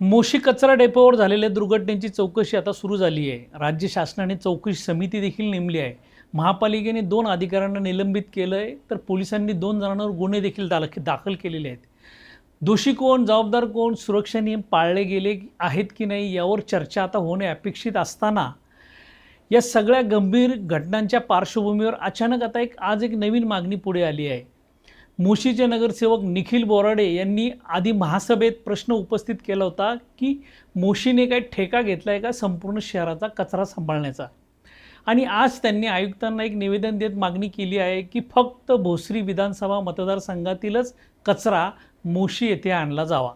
मोशी कचरा डेपोवर झालेल्या दुर्घटनेची चौकशी आता सुरू झाली आहे. राज्य शासनाने चौकशी समिती देखील नेमली आहे. महापालिकेने 2 अधिकाऱ्यांना निलंबित केलं आहे, तर पोलिसांनी 2 जणांवर गुन्हे देखील दाखल केलेले आहेत. दोषी कोण, जबाबदार कोण, सुरक्षा नियम पाळले गेले आहेत की नाही यावर चर्चा आता होणे अपेक्षित असताना या सगळ्या गंभीर घटनांच्या पार्श्वभूमीवर अचानक आता आज एक नवीन मागणी पुढे आली आहे. मोशीचे नगरसेवक निखिल बोराडे यांनी आधी महासभेत प्रश्न उपस्थित केला होता की मोशीने काय ठेका घेतला आहे का संपूर्ण शहराचा कचरा सांभाळण्याचा. आणि आज त्यांनी आयुक्तांना एक निवेदन देत मागणी केली आहे की फक्त भोसरी विधानसभा मतदारसंघातीलच कचरा मोशी येथे आणला जावा.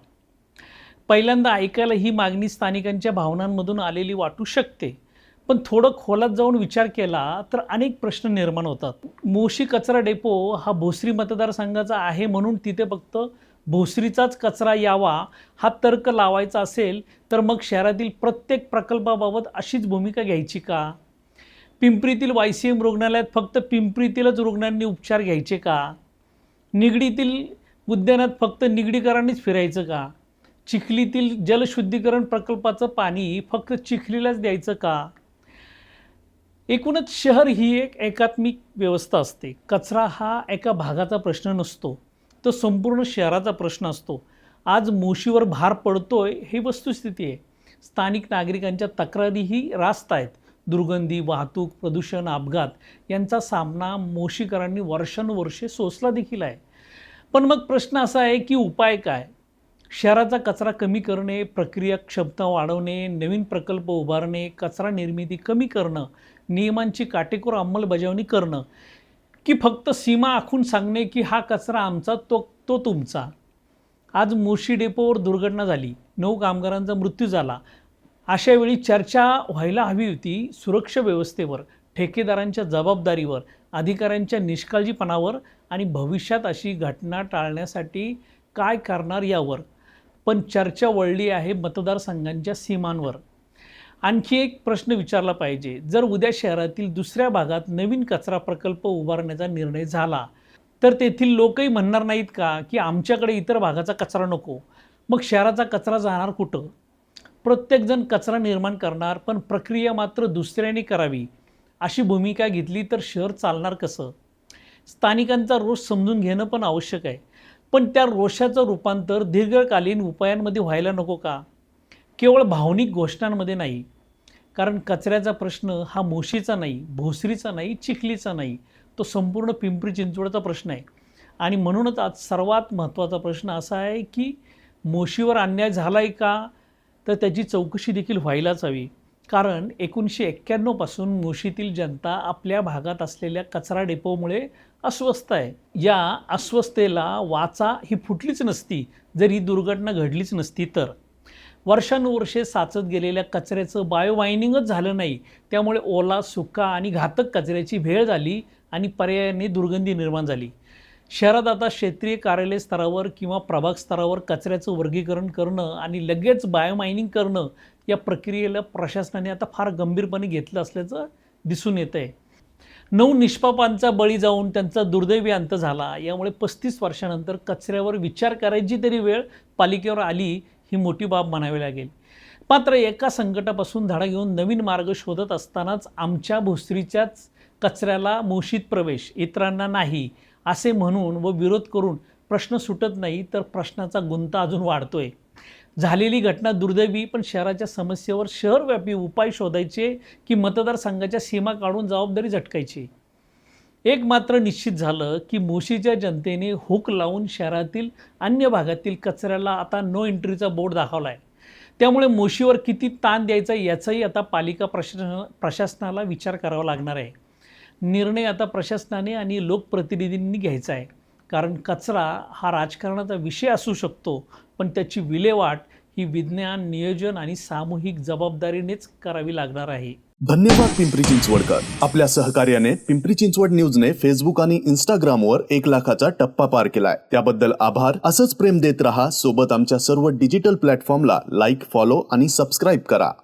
पहिल्यांदा ऐकायला ही मागणी स्थानिकांच्या भावनांमधून आलेली वाटू शकते, पण थोडं खोलात जाऊन विचार केला तर अनेक प्रश्न निर्माण होतात. मोशी कचरा डेपो हा भोसरी मतदारसंघाचा आहे म्हणून तिथे फक्त भोसरीचाच कचरा यावा हा तर्क लावायचा असेल तर मग शहरातील प्रत्येक प्रकल्पाबाबत अशीच भूमिका घ्यायची का? पिंपरीतील YCM रुग्णालयात फक्त पिंपरीतीलच रुग्णांनी उपचार घ्यायचे का? निगडीतील उद्यानात फक्त निगडीकरांनीच फिरायचं का? चिखलीतील जलशुद्धीकरण प्रकल्पाचं पाणी फक्त चिखलीलाच द्यायचं का? एकूणच शहर ही एक एकात्मिक व्यवस्था असते. कचरा हा एका भागाचा प्रश्न नसतो, तो संपूर्ण शहराचा प्रश्न असतो. आज मोशीवर भार पडतोय ही वस्तुस्थिती आहे. स्थानिक नागरिकांच्या तक्रारीही रास्त आहेत. दुर्गंधी, वाहतूक, प्रदूषण, अपघात यांचा सामना मोशीकरांनी वर्षानुवर्षे सोसला देखील आहे. पण मग प्रश्न असा आहे की उपाय काय? शहराचा कचरा कमी करणे, प्रक्रिया क्षमता वाढवणे, नवीन प्रकल्प उभारणे, कचरा निर्मिती कमी करणं, नियमांची काटेकोर अंमलबजावणी करणं, की फक्त सीमा आखून सांगणे की हा कचरा आमचा तो तुमचा. आज मोशी डेपोवर दुर्घटना झाली, 9 कामगारांचा मृत्यू झाला. अशा वेळी चर्चा व्हायला हवी होती सुरक्षा व्यवस्थेवर, ठेकेदारांच्या जबाबदारीवर, अधिकाऱ्यांच्या निष्काळजीपणावर आणि भविष्यात अशी घटना टाळण्यासाठी काय करणार यावर. पण चर्चा वळली आहे मतदारसंघांच्या सीमांवर. आणखी एक प्रश्न विचारला पाहिजे. जर उद्या शहरातील दुसऱ्या भागात नवीन कचरा प्रकल्प उभारण्याचा निर्णय झाला तर तेथील लोकही म्हणणार नाहीत का की आमच्याकडे इतर भागाचा कचरा नको? मग शहराचा कचरा जाणार कुठं? प्रत्येकजण कचरा निर्माण करणार, पण प्रक्रिया मात्र दुसऱ्याने करावी अशी भूमिका घेतली तर शहर चालणार कसं? स्थानिकांचा रोष समजून घेणं पण आवश्यक आहे, पण त्या रोषाचं रूपांतर दीर्घकालीन उपायांमध्ये व्हायला नको का? केवळ भावनिक घोषणांमध्ये नाही. कारण कचऱ्याचा प्रश्न हा मोशीचा नाही, भोसरीचा नाही, चिखलीचा नाही, तो संपूर्ण पिंपरी चिंचवडचा प्रश्न आहे. आणि म्हणूनच आज सर्वात महत्त्वाचा प्रश्न असा आहे की मोशीवर अन्याय झाला आहे का, तर त्याची चौकशी देखील व्हायलाच हवी. कारण 1991 पासून मोशीतील जनता आपल्या भागात असलेल्या कचरा डेपोमुळे अस्वस्थ आहे. या अस्वस्थतेला वाचा ही फुटलीच नसती जर ही दुर्घटना घडलीच नसती तर. वर्षानुवर्षे साचत गेलेल्या कचऱ्याचं बायोमायनिंगच झालं नाही, त्यामुळे ओला, सुका आणि घातक कचऱ्याची भेळ झाली आणि पर्यायाने दुर्गंधी निर्माण झाली. शहरात आता क्षेत्रीय कार्यालय स्तरावर किंवा प्रभाग स्तरावर कचऱ्याचं वर्गीकरण करणं आणि लगेच बायोमायनिंग करणं या प्रक्रियेला प्रशासनाने आता फार गंभीरपणे घेतलं असल्याचं दिसून येतं आहे. 9 निष्पापांचा बळी जाऊन त्यांचा दुर्दैवी अंत झाला. यामुळे 35 वर्षानंतर कचऱ्यावर विचार करायची तरी वेळ पालिकेवर आली ही मोठी बाब म्हणावी लागेल. मात्र एका संकटापासून धडा घेऊन नवीन मार्ग शोधत असतानाच आमच्या भोसरीच्याच कचऱ्याला मोशीत प्रवेश, इतरांना नाही असे म्हणून व विरोध करून प्रश्न सुटत नाही, तर प्रश्नाचा गुंता अजून वाढतोय. झालेली घटना दुर्दैवी, पण शहराच्या समस्येवर शहरव्यापी उपाय शोधायचे की मतदारसंघाच्या सीमा काढून जबाबदारी झटकायची? एक मात्र निश्चित झालं की मोशीच्या जनतेने हुक लावून शहरातील अन्य भागातील कचऱ्याला आता नो एंट्रीचा बोर्ड दाखवला आहे. त्यामुळे मोशीवर किती ताण द्यायचा याचाही आता पालिका प्रशासनाला विचार करावा लागणार आहे. निर्णय आता प्रशासनाने आणि लोकप्रतिनिधींनी घ्यायचा आहे. कारण कचरा हा राजकारणाचा विषय असू शकतो, पण त्याची विल्हेवाट ही विज्ञान, नियोजन आणि सामूहिक जबाबदारीनेच करावी लागणार आहे. धन्यवाद पिंपरी चिंचवडकर. आपल्या सहकार्याने पिंपरी चिंचवड न्यूजने फेसबुक आणि इंस्टाग्रामवर 1 लाखाचा टप्पा पार केलाय. त्याबद्दल आभार. असंच प्रेम देत रहा. सोबत आमच्या सर्व डिजिटल प्लॅटफॉर्मला लाईक, फॉलो आणि सबस्क्राईब करा.